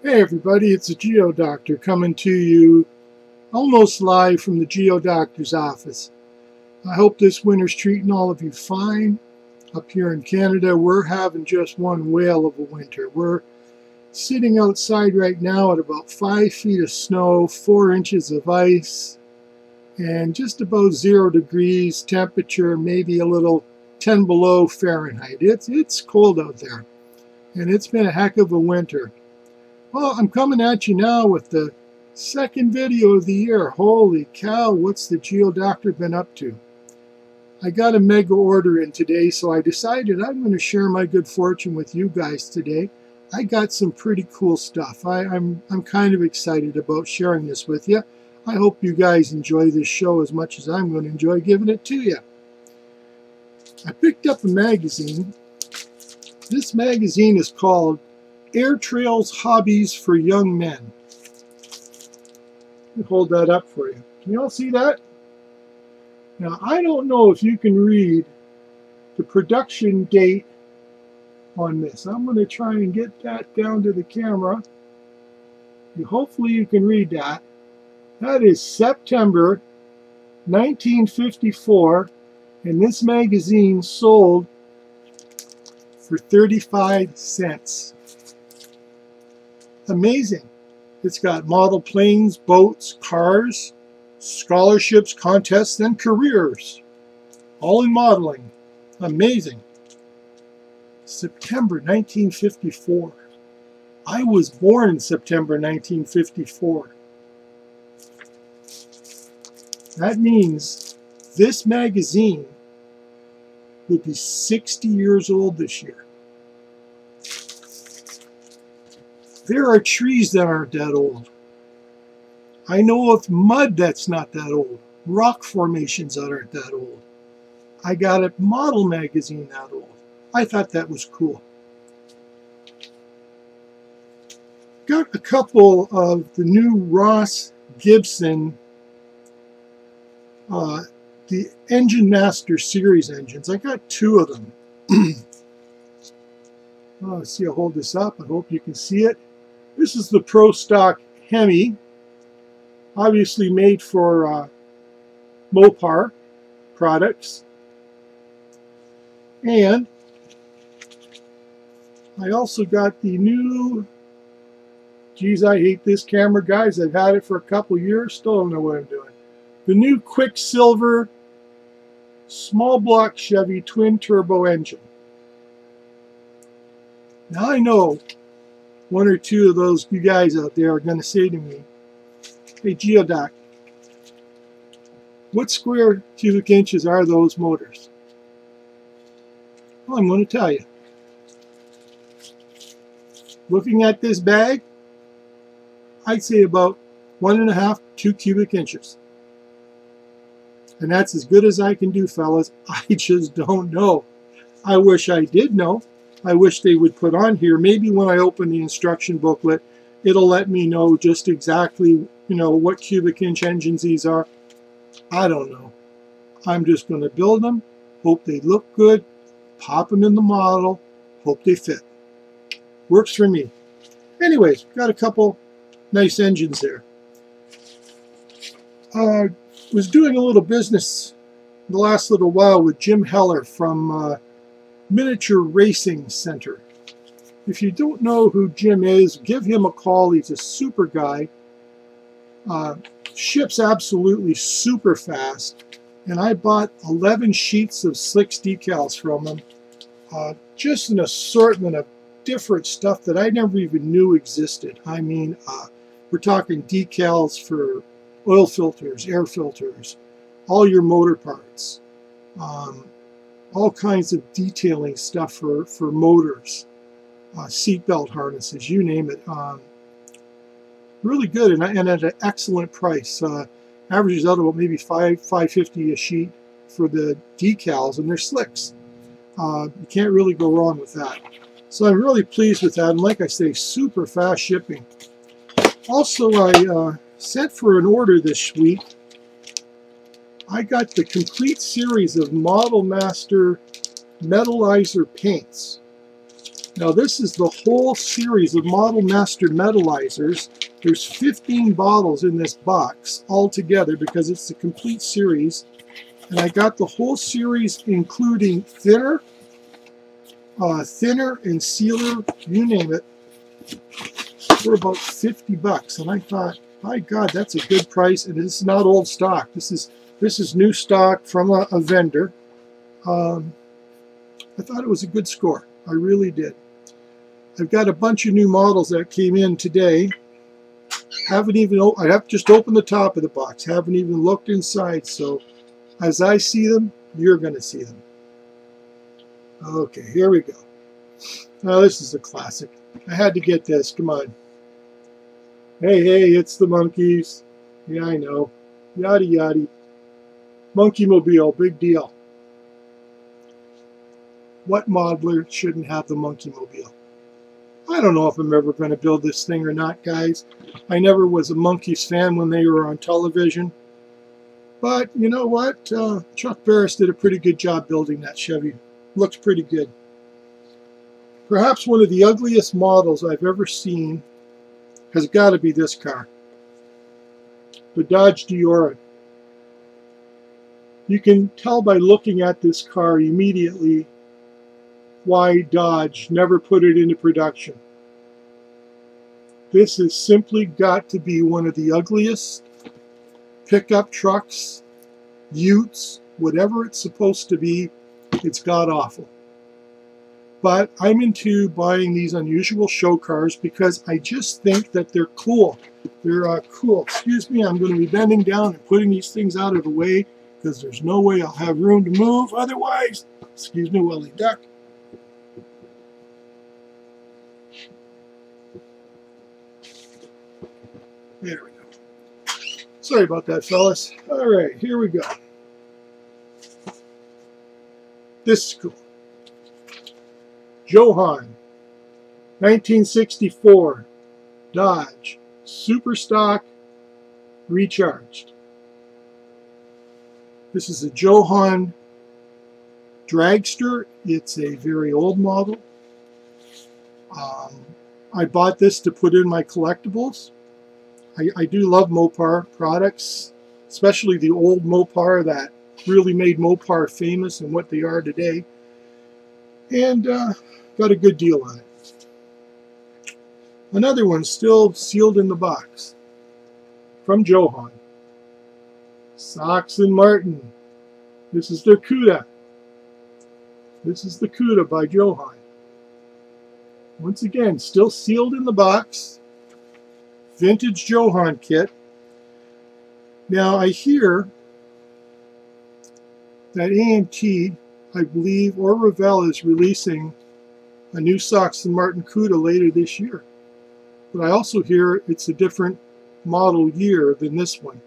Hey everybody, it's the Geo Doctor coming to you almost live from the Geo Doctor's office. I hope this winter's treating all of you fine. Up here in Canada, we're having just one whale of a winter. We're sitting outside right now at about 5 feet of snow, 4 inches of ice, and just about 0 degrees temperature, maybe a little 10 below Fahrenheit. It's cold out there, and it's been a heck of a winter. Well, I'm coming at you now with the second video of the year. Holy cow, what's the Geo Doctor been up to? I got a mega order in today, so I decided I'm going to share my good fortune with you guys today. I got some pretty cool stuff. I'm kind of excited about sharing this with you. I hope you guys enjoy this show as much as I'm going to enjoy giving it to you. I picked up a magazine. This magazine is called Air Trails Hobbies for Young Men. Let me hold that up for you. Can you all see that? Now, I don't know if you can read the production date on this. I'm going to try and get that down to the camera. Hopefully you can read that. That is September 1954, and this magazine sold for 35 cents. Amazing. It's got model planes, boats, cars, scholarships, contests, and careers, all in modeling. Amazing. September 1954. I was born in September 1954. That means this magazine will be 60 years old this year. There are trees that aren't that old. I know of mud that's not that old. Rock formations that aren't that old. I got a model magazine that old. I thought that was cool. Got a couple of the new Ross Gibson, the Engine Master Series engines. I got 2 of them. Let's see, I'll hold this up. I hope you can see it. This is the Pro Stock Hemi, obviously made for Mopar products. And I also got the new, geez, I hate this camera, guys. I've had it for a couple years, still don't know what I'm doing. The new Quicksilver small block Chevy twin turbo engine. Now I know 1 or 2 of those you guys out there are going to say to me, hey Geodoc, what square cubic inches are those motors? Well, I'm going to tell you. Looking at this bag, I'd say about 1.5 to 2 cubic inches. And that's as good as I can do, fellas. I just don't know. I wish I did know. I wish they would put on here, maybe when I open the instruction booklet, it'll let me know just exactly, what cubic inch engines these are. I don't know. I'm just going to build them, hope they look good, pop them in the model, hope they fit. Works for me. Anyways, got a couple nice engines there. Was doing a little business the last little while with Jim Heller from Miniature Racing Center. If you don't know who Jim is, give him a call. He's a super guy. Ships absolutely super fast. And I bought 11 sheets of Slicks decals from him. Just an assortment of different stuff that I never even knew existed. I mean, we're talking decals for oil filters, air filters, all your motor parts. All kinds of detailing stuff for motors, seatbelt harnesses, you name it. Really good and at an excellent price. Averages out about maybe $5.50 a sheet for the decals, and they're Slicks. You can't really go wrong with that. So I'm really pleased with that, and like I say, super fast shipping. Also, I sent for an order this week. I got the complete series of Model Master Metalizer paints. Now this is the whole series of Model Master metallizers. There's 15 bottles in this box altogether because it's the complete series. And I got the whole series including thinner and sealer, you name it, for about 50 bucks. And I thought, my God, that's a good price, and it's not old stock. This is new stock from a vendor. I thought it was a good score. I really did. I've got a bunch of new models that came in today. Haven't even, I have just opened the top of the box. Haven't even looked inside. So as I see them, you're going to see them. Okay, here we go. Now this is a classic. I had to get this. Come on. Hey, it's the monkeys. Yeah, I know. Yada yada. Monkey Mobile, big deal. What modeler shouldn't have the Monkey Mobile? I don't know if I'm ever going to build this thing or not, guys. I never was a Monkeys fan when they were on television. But you know what? Chuck Barris did a pretty good job building that Chevy. Looks pretty good. Perhaps one of the ugliest models I've ever seen has got to be this car. The Dodge Diora. You can tell by looking at this car immediately why Dodge never put it into production. This has simply got to be one of the ugliest pickup trucks, utes, whatever it's supposed to be. It's god-awful. But I'm into buying these unusual show cars because I just think that they're cool. They're cool. Excuse me, I'm going to be bending down and putting these things out of the way because there's no way I'll have room to move otherwise. Excuse me, Willie Duck. There we go. Sorry about that, fellas. All right, here we go. This is cool. Johan, 1964, Dodge, super stock, recharged. This is a Johan dragster. It's a very old model. I bought this to put in my collectibles. I do love Mopar products, especially the old Mopar that really made Mopar famous and what they are today. And got a good deal on it. Another one still sealed in the box from Johan. Sox and Martin. This is their CUDA. This is the CUDA by Johan. Once again, still sealed in the box. Vintage Johan kit. Now I hear that AMT, I believe, or Revell is releasing a new Sox and Martin CUDA later this year. But I also hear it's a different model year than this one,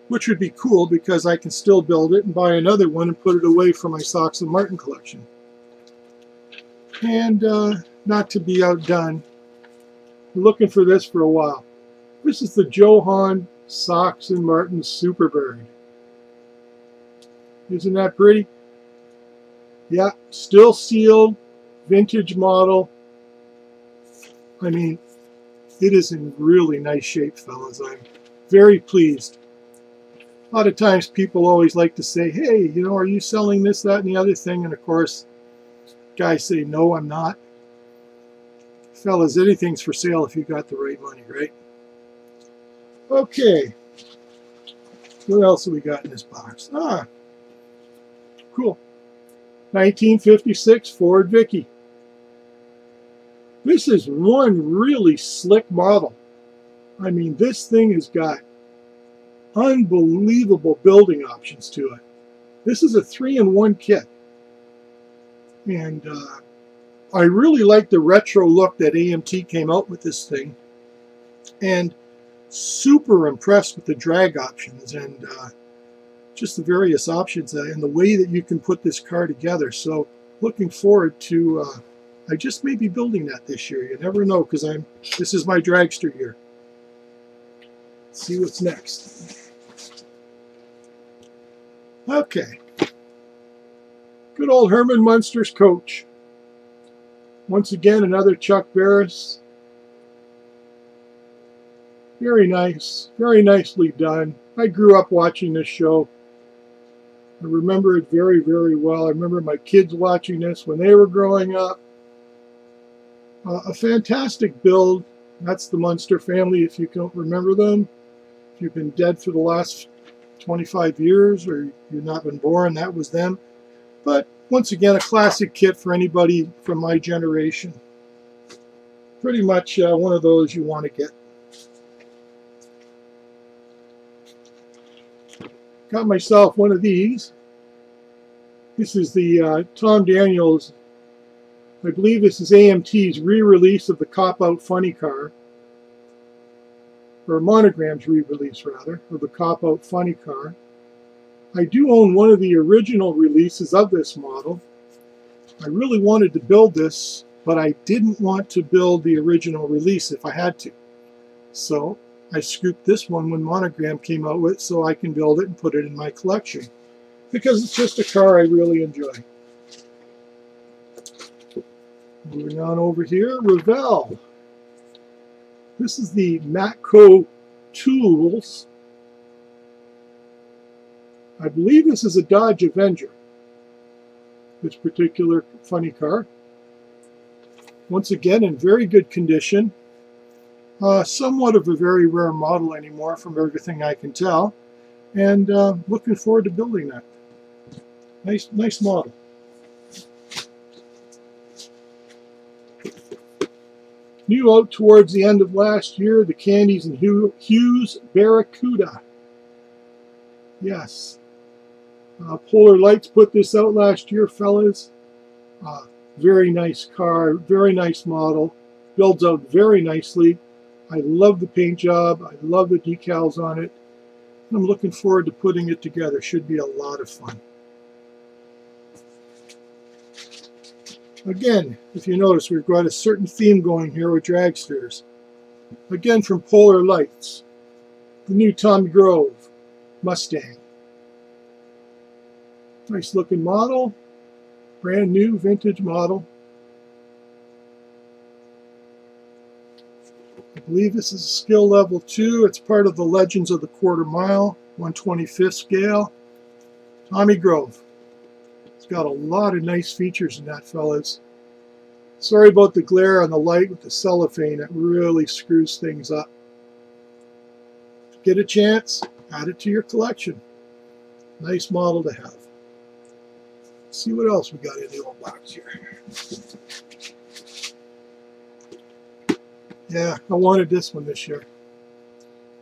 which would be cool because I can still build it and buy another one and put it away for my Sox and Martin collection. And not to be outdone, I'm looking for this for a while. This is the Johan Sox and Martin Superbird. Isn't that pretty? Yeah, still sealed, vintage model. I mean, it is in really nice shape, fellas. I'm very pleased. A lot of times people always like to say, hey, you know, are you selling this, that, and the other thing? And of course, guys say, no, I'm not. Fellas, anything's for sale if you got the right money, right? Okay. What else have we got in this box? Ah, cool. 1956 Ford Vicky. This is one really slick model. I mean, this thing has got unbelievable building options to it. This is a 3-in-1 kit. And I really like the retro look that AMT came out with this thing. And super impressed with the drag options and just the various options and the way that you can put this car together. So looking forward to, I just may be building that this year. You never know, because this is my dragster year. Let's see what's next. Okay. Good old Herman Munster's coach. Once again, another Chuck Barris. Very nice, very nicely done. I grew up watching this show. I remember it very, very well. I remember my kids watching this when they were growing up. A fantastic build. That's the Munster family, if you don't remember them. If you've been dead for the last 25 years or you've not been born, that was them. But once again, a classic kit for anybody from my generation. Pretty much one of those you want to get. Got myself one of these. This is the Tom Daniels, I believe this is AMT's re-release of the Cop-Out Funny Car. Or Monogram's re-release, rather, of the Cop-Out Funny Car. I do own one of the original releases of this model. I really wanted to build this, but I didn't want to build the original release if I had to. So I scooped this one when Monogram came out with, so I can build it and put it in my collection. Because it's just a car I really enjoy. Moving on over here, Revell. This is the Matco Tools. I believe this is a Dodge Avenger, this particular funny car. Once again, in very good condition. Somewhat of a very rare model anymore from everything I can tell. And looking forward to building that. Nice model. New out towards the end of last year, the Candies and Hughes Barracuda. Yes. Polar Lights put this out last year, fellas. Very nice car, very nice model. Builds out very nicely. I love the paint job. I love the decals on it. I'm looking forward to putting it together. Should be a lot of fun. Again, if you notice, we've got a certain theme going here with dragsters. Again, from Polar Lights, the new Tommy Grove Mustang. Nice looking model, brand new vintage model. I believe this is a skill level 2. It's part of the Legends of the Quarter Mile, 1/25th scale. Tommy Grove. It's got a lot of nice features in that, fellas. Sorry about the glare on the light with the cellophane. It really screws things up. Get a chance, add it to your collection. Nice model to have. Let's see what else we got in the old box here. Yeah, I wanted this one this year.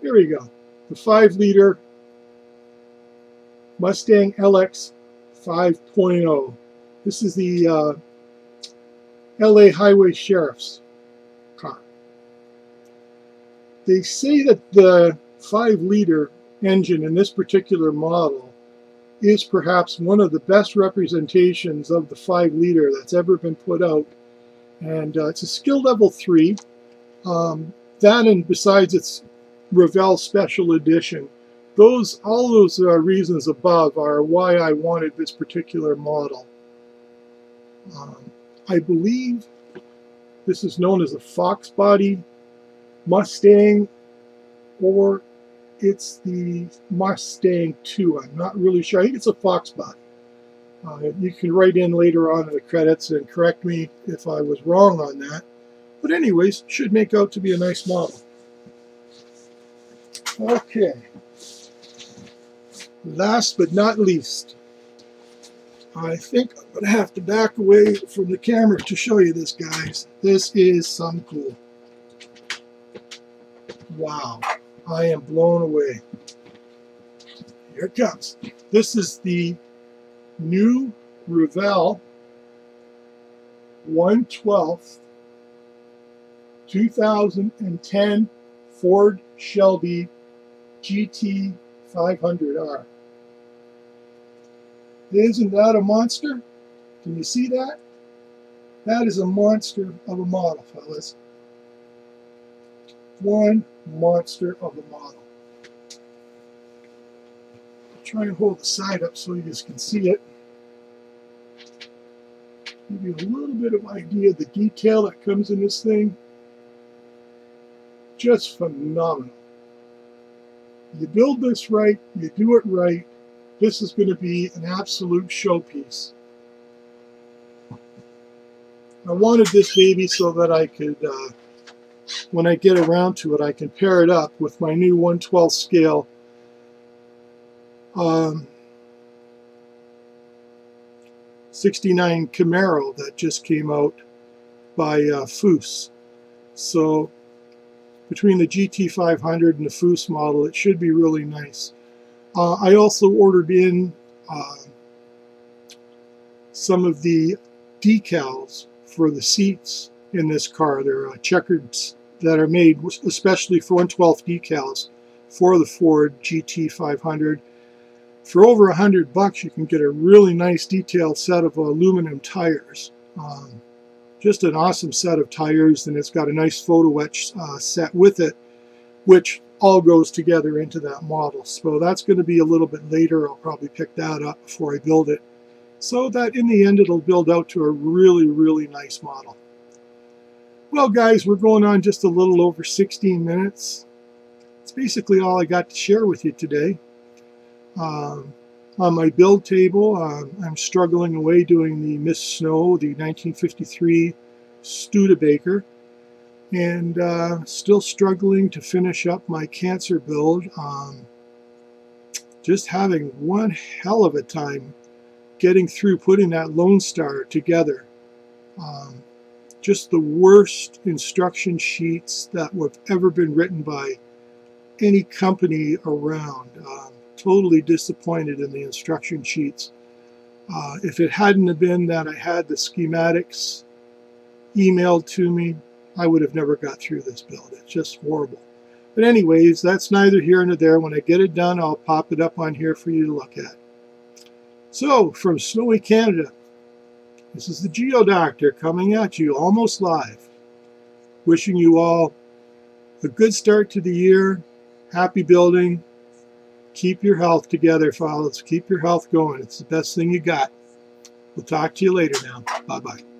Here we go. The 5-liter Mustang LX 5.0. This is the LA Highway Sheriff's car. They say that the 5-liter engine in this particular model is perhaps one of the best representations of the 5-liter that's ever been put out. And it's a skill level 3. That, and besides its Revell Special Edition, all those reasons above are why I wanted this particular model. I believe this is known as a Fox Body Mustang, or it's the Mustang 2. I'm not really sure. I think it's a Fox Body. You can write in later on in the credits and correct me if I was wrong on that. But anyways, should make out to be a nice model. Okay. Last but not least, I think I'm going to have to back away from the camera to show you this, guys. This is some cool. Wow. I am blown away. Here it comes. This is the new Revell 1/12 2010 Ford Shelby GT 500R. Isn't that a monster? Can you see that? That is a monster of a model, fellas. One monster of a model. I'll try and hold the side up so you guys can see it. Give you a little bit of idea of the detail that comes in this thing. Just phenomenal. You build this right, you do it right, this is going to be an absolute showpiece. I wanted this baby so that I could, when I get around to it, I can pair it up with my new 1/12 scale 69 Camaro that just came out by Foose. So between the GT500 and the Foose model, it should be really nice. I also ordered in some of the decals for the seats in this car. They're checkered that are made especially for 1/12 decals for the Ford GT500. For over $100 you can get a really nice detailed set of aluminum tires. Just an awesome set of tires, and it's got a nice photo etch set with it, which all goes together into that model. So that's going to be a little bit later. I'll probably pick that up before I build it, so that in the end it'll build out to a really, really nice model. Well guys, we're going on just a little over 16 minutes. It's basically all I got to share with you today. On my build table, I'm struggling away doing the Miss Snow, the 1953 Studebaker, and still struggling to finish up my Cancer build. Just having one hell of a time getting through putting that Lone Star together. Just the worst instruction sheets that have ever been written by any company around. Totally disappointed in the instruction sheets. If it hadn't have been that I had the schematics emailed to me, I would have never got through this build. It's just horrible. But anyways, that's neither here nor there. When I get it done, I'll pop it up on here for you to look at. So, from snowy Canada, this is the Geo Doctor coming at you almost live. Wishing you all a good start to the year, happy building. Keep your health together, fellas. Keep your health going. It's the best thing you got. We'll talk to you later now. Bye-bye.